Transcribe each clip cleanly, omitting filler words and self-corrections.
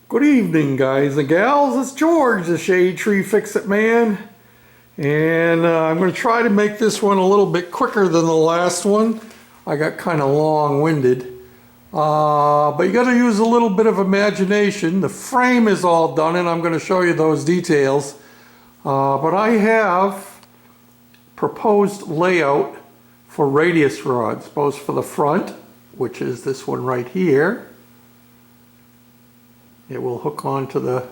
Good evening, guys and gals. It's George, the Shade Tree Fix-It Man. And I'm going to try to make this one a little bit quicker than the last one. I got kind of long-winded. But you got to use a little bit of imagination. The frame is all done, and I'm going to show you those details. But I have proposed layout for radius rods, both for the front, which is this one right here. It will hook onto the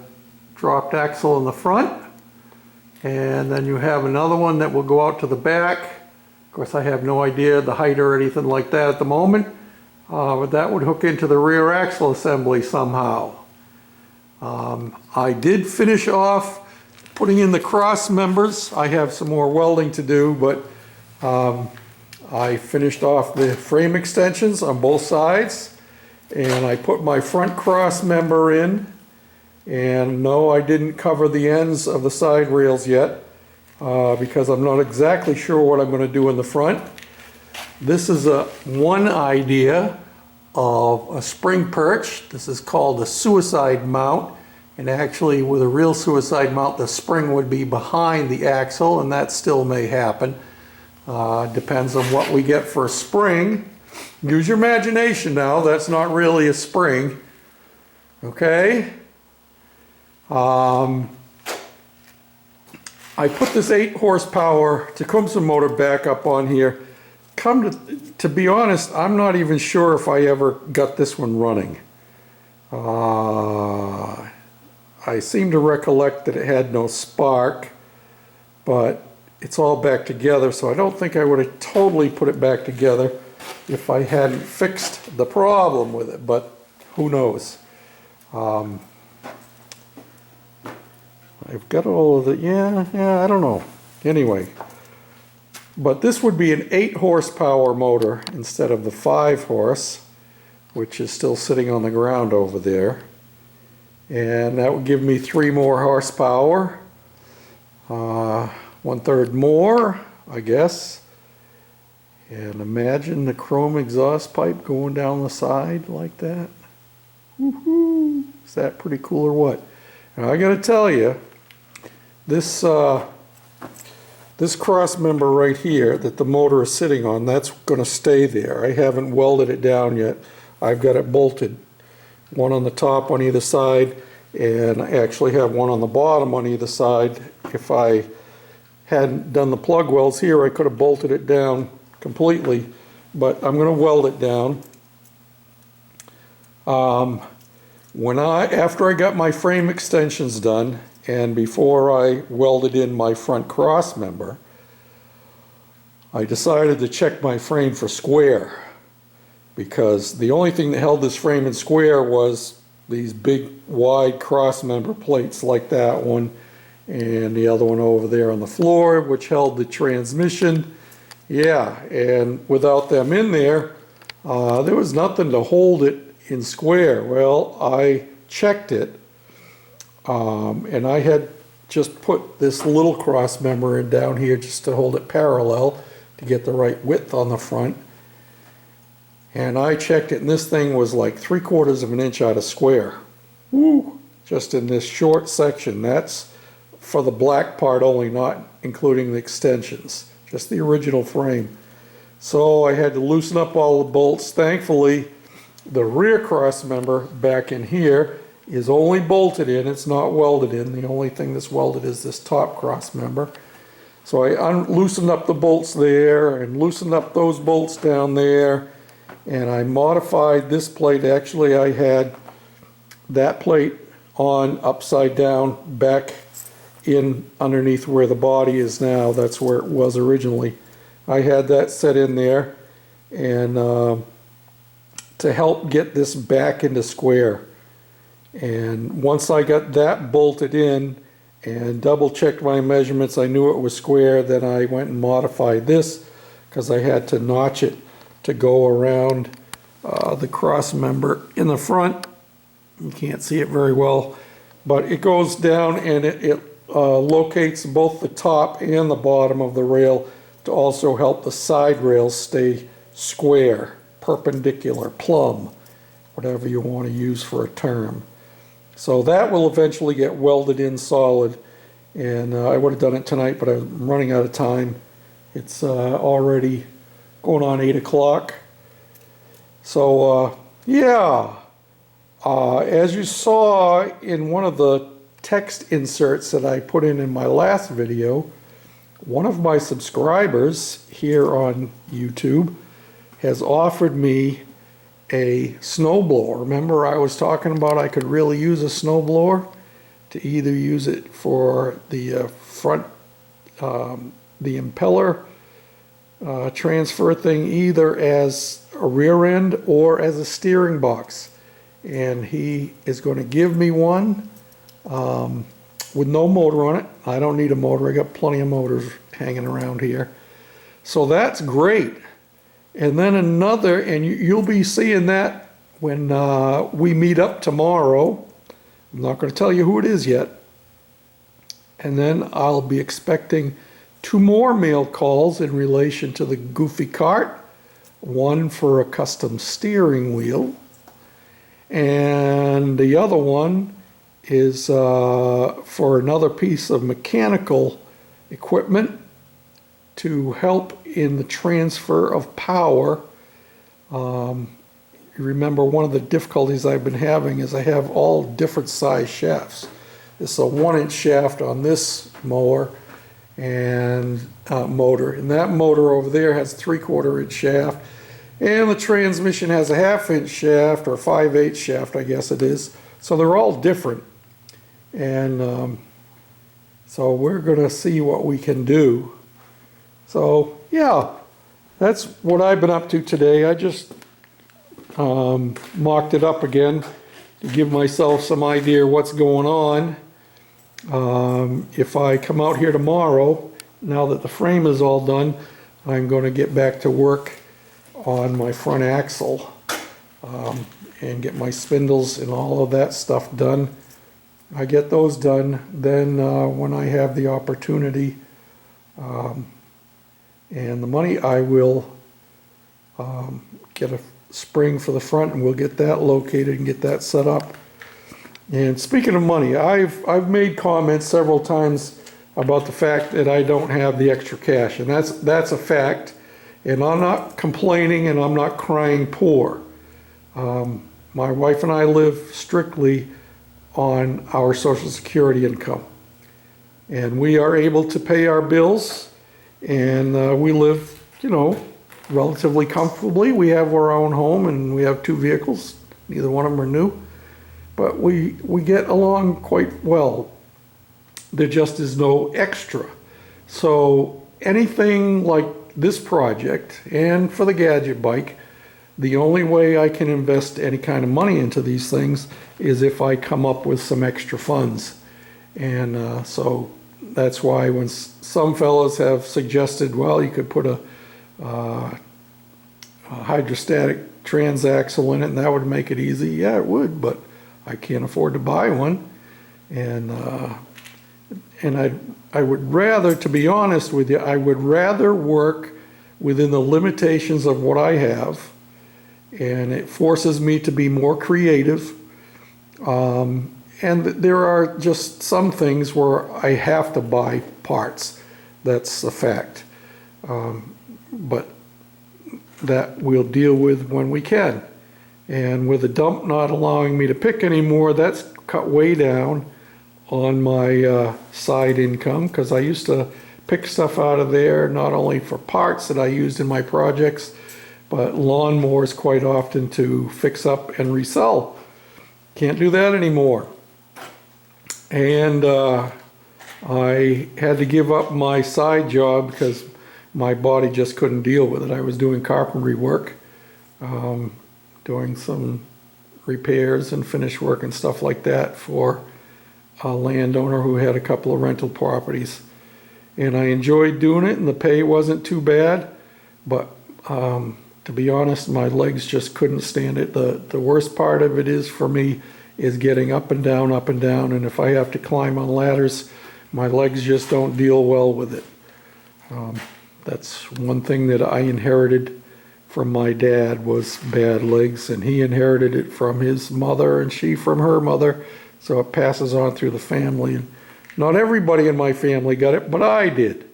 dropped axle in the front. And then you have another one that will go out to the back. Of course, I have no idea the height or anything like that at the moment. But that would hook into the rear axle assembly somehow. I did finish off putting in the cross members. I have some more welding to do, but I finished off the frame extensions on both sides. And I put my front cross member in, and no, I didn't cover the ends of the side rails yet because I'm not exactly sure what I'm going to do in the front. This is one idea of a spring perch. This is called a suicide mount, and actually with a real suicide mount the spring would be behind the axle, and that still may happen. Depends on what we get for a spring. Use your imagination now. That's not really a spring. Okay? I put this 8 horsepower Tecumseh motor back up on here. To be honest, I'm not even sure if I ever got this one running. I seem to recollect that it had no spark, but it's all back together, so I don't think I would have totally put it back together if I hadn't fixed the problem with it, but who knows. I've got all of the, yeah, I don't know. Anyway, but this would be an 8 horsepower motor instead of the 5 horse, which is still sitting on the ground over there. And that would give me 3 more horsepower, 1/3 more, I guess. And imagine the chrome exhaust pipe going down the side like that. Woohoo! Is that pretty cool or what? Now I gotta tell you, this cross member right here that the motor is sitting on, that's gonna stay there. I haven't welded it down yet. I've got it bolted, one on the top on either side, and I actually have one on the bottom on either side. If I hadn't done the plug welds here, I could have bolted it down completely, but I'm going to weld it down. After I got my frame extensions done and before I welded in my front cross member, I decided to check my frame for square, because the only thing that held this frame in square was these big wide cross member plates like that one and the other one over there on the floor, which held the transmission. Yeah, and without them in there, there was nothing to hold it in square. Well, I checked it, and I had just put this little cross member in down here just to hold it parallel to get the right width on the front. And I checked it, and this thing was like 3/4 of an inch out of square. Woo! Just in this short section. That's for the black part only, not including the extensions. Just the original frame. So I had to loosen up all the bolts. Thankfully, the rear cross member back in here is only bolted in, it's not welded in. The only thing that's welded is this top cross member. So I loosened up the bolts there and loosened up those bolts down there, and I modified this plate. Actually, I had that plate on upside down back in underneath where the body is now. That's where it was originally. I had that set in there, and to help get this back into square. And once I got that bolted in and double checked my measurements, I knew it was square. Then I went and modified this because I had to notch it to go around the cross member in the front. You can't see it very well, but it goes down and it locates both the top and the bottom of the rail to also help the side rails stay square, perpendicular, plumb, whatever you want to use for a term. So that will eventually get welded in solid, and I would have done it tonight, but I'm running out of time. It's already going on 8 o'clock. So yeah, as you saw in one of the text inserts that I put in my last video, one of my subscribers here on YouTube has offered me a snowblower. Remember I was talking about I could really use a snowblower to either use it for the front, the impeller transfer thing, either as a rear end or as a steering box. And he is going to give me one with no motor on it. I don't need a motor. I got plenty of motors hanging around here. So that's great. And then another, and you'll be seeing that when we meet up tomorrow. I'm not going to tell you who it is yet. And then I'll be expecting 2 more mail calls in relation to the Goofy cart. One for a custom steering wheel, and the other one is for another piece of mechanical equipment to help in the transfer of power. You remember one of the difficulties I've been having is I have all different size shafts. It's a 1-inch shaft on this mower and motor, and that motor over there has 3/4 inch shaft, and the transmission has a 1/2 inch shaft or 5/8 shaft, I guess it is. So they're all different, and so we're gonna see what we can do. So yeah, that's what I've been up to today. I just mocked it up again to give myself some idea what's going on. If I come out here tomorrow, now that the frame is all done, I'm going to get back to work on my front axle and get my spindles and all of that stuff done. I get those done, then when I have the opportunity and the money, I will get a spring for the front, and we'll get that located and get that set up. And speaking of money, I've made comments several times about the fact that I don't have the extra cash, and that's a fact. And I'm not complaining, and I'm not crying poor. My wife and I live strictly on our Social Security income, and we are able to pay our bills, and we live, you know, relatively comfortably. We have our own home, and we have 2 vehicles. Neither one of them are new. But we get along quite well. There just is no extra. So anything like this project, and for the gadget bike, the only way I can invest any kind of money into these things is if I come up with some extra funds. And so that's why when some fellows have suggested, well, you could put a hydrostatic transaxle in it and that would make it easy. Yeah, it would, but I can't afford to buy one, and I would rather, to be honest with you, I would rather work within the limitations of what I have, and it forces me to be more creative. And there are just some things where I have to buy parts. That's a fact, but that we'll deal with when we can. And with the dump not allowing me to pick anymore, that's cut way down on my side income, because I used to pick stuff out of there, not only for parts that I used in my projects, but lawnmowers quite often to fix up and resell. Can't do that anymore. And I had to give up my side job because my body just couldn't deal with it. I was doing carpentry work, doing some repairs and finish work and stuff like that for a landowner who had a couple of rental properties. And I enjoyed doing it, and the pay wasn't too bad, but to be honest, my legs just couldn't stand it. The worst part of it is, for me, is getting up and down, and if I have to climb on ladders, my legs just don't deal well with it. That's one thing that I inherited from my dad, was bad legs, and he inherited it from his mother, and she from her mother. so it passes on through the family. And not everybody in my family got it, but I did.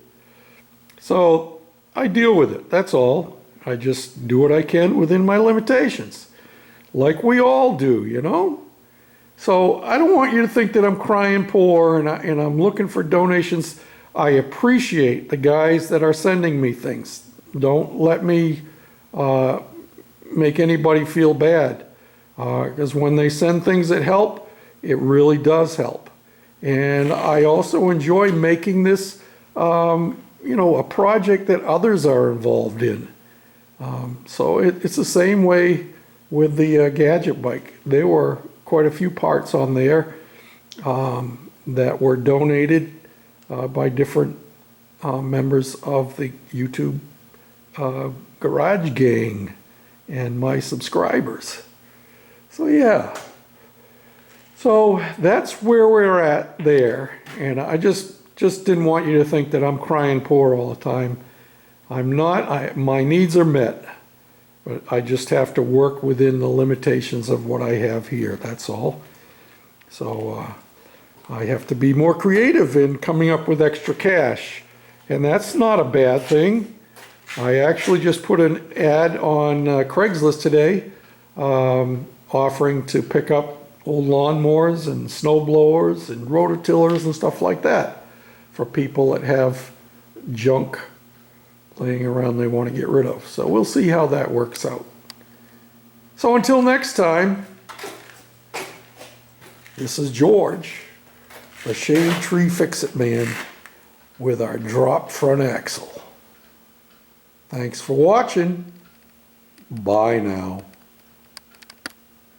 So I deal with it, that's all. I just do what I can within my limitations, like we all do, you know? So I don't want you to think that I'm crying poor and I'm looking for donations. I appreciate the guys that are sending me things. Don't let me make anybody feel bad, because when they send things that help, it really does help. And I also enjoy making this, you know, a project that others are involved in. So it's the same way with the gadget bike. There were quite a few parts on there that were donated by different members of the YouTube Garage Gang and my subscribers. So yeah, so that's where we're at there. And I just didn't want you to think that I'm crying poor all the time. I'm not. My needs are met, but I just have to work within the limitations of what I have here, that's all. So I have to be more creative in coming up with extra cash, and that's not a bad thing. I actually just put an ad on Craigslist today, offering to pick up old lawnmowers and snow blowers and rototillers and stuff like that for people that have junk laying around they want to get rid of. So we'll see how that works out. So until next time, this is George, the Shade Tree Fix-It Man, with our drop front axle. Thanks for watching. Bye now.